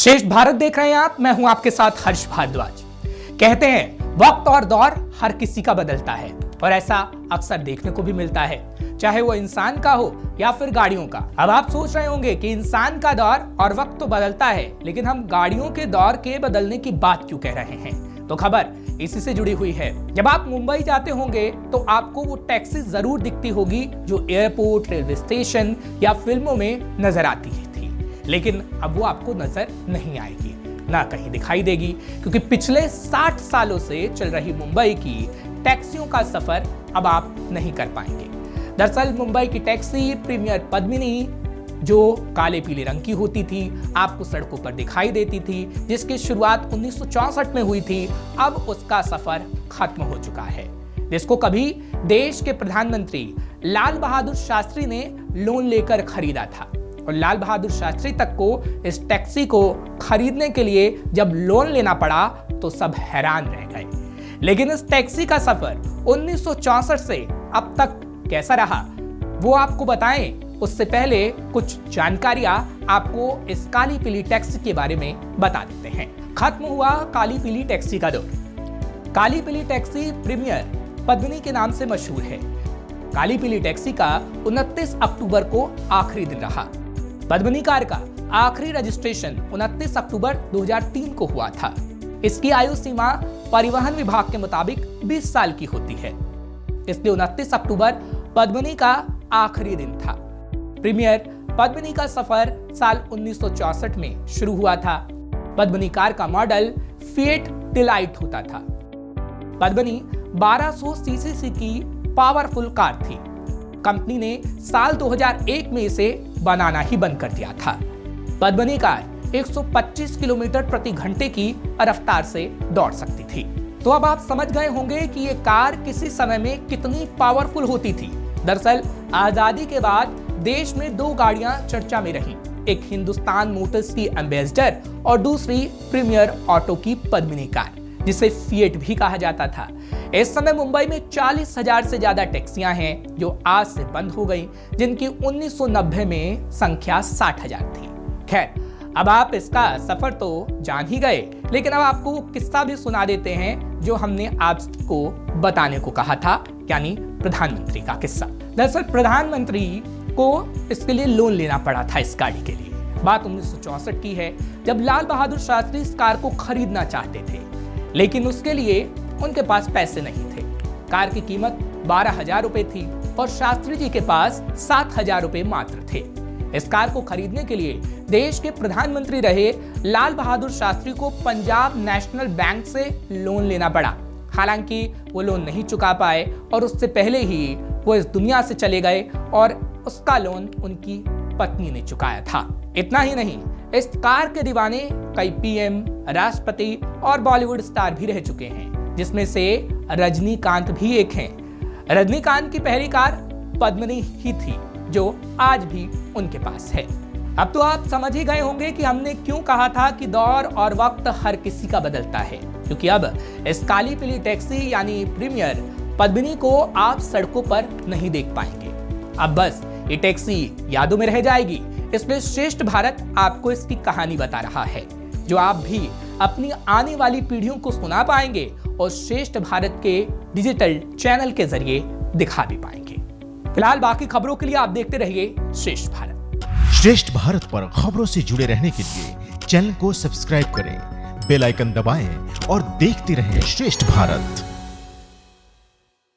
श्रेष्ठ भारत देख रहे हैं आप। मैं हूं आपके साथ हर्ष भारद्वाज। कहते हैं वक्त और दौर हर किसी का बदलता है और ऐसा अक्सर देखने को भी मिलता है, चाहे वो इंसान का हो या फिर गाड़ियों का। अब आप सोच रहे होंगे कि इंसान का दौर और वक्त तो बदलता है, लेकिन हम गाड़ियों के दौर के बदलने की बात क्यों कह रहे हैं? तो खबर इसी से जुड़ी हुई है। जब आप मुंबई जाते होंगे तो आपको वो टैक्सी जरूर दिखती होगी जो एयरपोर्ट, रेलवे स्टेशन या फिल्मों में नजर आती थी, लेकिन अब वो आपको नजर नहीं आएगी, ना कहीं दिखाई देगी, क्योंकि पिछले 60 सालों से चल रही मुंबई की टैक्सियों का सफर अब आप नहीं कर पाएंगे। दरअसल मुंबई की टैक्सी प्रीमियर पद्मिनी, जो काले पीले रंग की होती थी, आपको सड़कों पर दिखाई देती थी, जिसकी शुरुआत 1964 में हुई थी, अब उसका सफर खत्म हो चुका है। जिसको कभी देश के प्रधानमंत्री लाल बहादुर शास्त्री ने लोन लेकर खरीदा था, और लाल बहादुर शास्त्री तक को इस टैक्सी को खरीदने के लिए जब लोन लेना पड़ा तो सब हैरान रह गए। लेकिन इस टैक्सी का सफर 1964 से अब तक कैसा रहा, वो आपको बताएं उससे पहले कुछ जानकारियां आपको इस काली पीली टैक्सी के बारे में बता देते हैं। खत्म हुआ काली पीली टैक्सी का दौर। काली पीली टैक्सी प्रीमियर पद्मिनी के नाम से मशहूर है। काली पीली टैक्सी का 29 अक्टूबर को आखिरी दिन रहा। पद्मिनी कार का आखिरी रजिस्ट्रेशन 29 अक्टूबर 2003 को हुआ था। इसकी आयु सीमा परिवहन विभाग के मुताबिक 20 साल की होती है, इसलिए 29 अक्टूबर पद्मिनी का आखिरी दिन था। प्रीमियर पद्मिनी का सफर साल 1964 में शुरू हुआ था। पद्मिनी कार का मॉडल फिएट डिलाइट होता था। पद्मिनी 1200 सीसी की पावरफुल कार थी। कंपनी ने साल 2001 में इसे बनाना ही बंद कर दिया था। पद्मिनी कार 125 किलोमीटर प्रति घंटे की रफ्तार से दौड़ सकती थी। तो अब आप समझ गए होंगे कि ये कार किसी समय में कितनी पावरफुल होती थी। दरअसल आजादी के बाद देश में दो गाड़ियां चर्चा में रहीं, एक हिंदुस्तान मोटर्स की एम्बेसडर और दूसरी प्रीमियर ऑटो की पद्मिनी कार, जिसे फिएट भी कहा जाता था। इस समय मुंबई में 40,000 से ज्यादा टैक्सियां हैं जो आज से बंद हो गई, जिनकी 1990 में संख्या 60,000 थी। खैर, अब आप इसका सफर तो जान ही गए, लेकिन अब आपको वो किस्सा भी सुना देते हैं जो हमने आपको बताने को कहा था, यानी प्रधानमंत्री का किस्सा। दरअसल प्रधानमंत्री को इसके लिए लोन लेना पड़ा था इस गाड़ी के लिए। बात 1964 की है, जब लाल बहादुर शास्त्री इस कार को खरीदना चाहते थे, लेकिन उसके लिए उनके पास पैसे नहीं थे। कार की कीमत 12,000 रुपए थी और शास्त्री जी के पास 7,000 रुपए मात्र थे। इस कार को खरीदने के लिए देश के प्रधानमंत्री रहे लाल बहादुर शास्त्री को पंजाब नेशनल बैंक से लोन लेना पड़ा। हालांकि वो लोन नहीं चुका पाए और उससे पहले ही वो इस दुनिया से चले गए और उसका लोन उनकी पत्नी ने चुकाया था। इतना ही नहीं, इस कार के दीवाने कई पीएम, राष्ट्रपति और बॉलीवुड स्टार भी रह चुके हैं, जिसमें से रजनीकांत भी एक हैं। रजनीकांत की पहली कार पद्मिनी ही थी, जो आज भी उनके पास है। अब तो आप समझ ही गए होंगे कि हमने क्यों कहा था कि दौर और वक्त हर किसी का बदलता है, क्योंकि अब इस काली पीली टैक्सी यानी प्रीमियर पद्मिनी को आप सड़कों पर नहीं देख पाएंगे। अब बस ये टैक्सी यादों में रह जाएगी। इसलिए श्रेष्ठ भारत आपको इसकी कहानी बता रहा है, जो आप भी अपनी आने वाली पीढ़ियों को सुना पाएंगे और श्रेष्ठ भारत के डिजिटल चैनल के जरिए दिखा भी पाएंगे। फिलहाल बाकी खबरों के लिए आप देखते रहिए श्रेष्ठ भारत। श्रेष्ठ भारत पर खबरों से जुड़े रहने के लिए चैनल को सब्सक्राइब करें, बेल आइकन दबाएं और देखते रहें श्रेष्ठ भारत।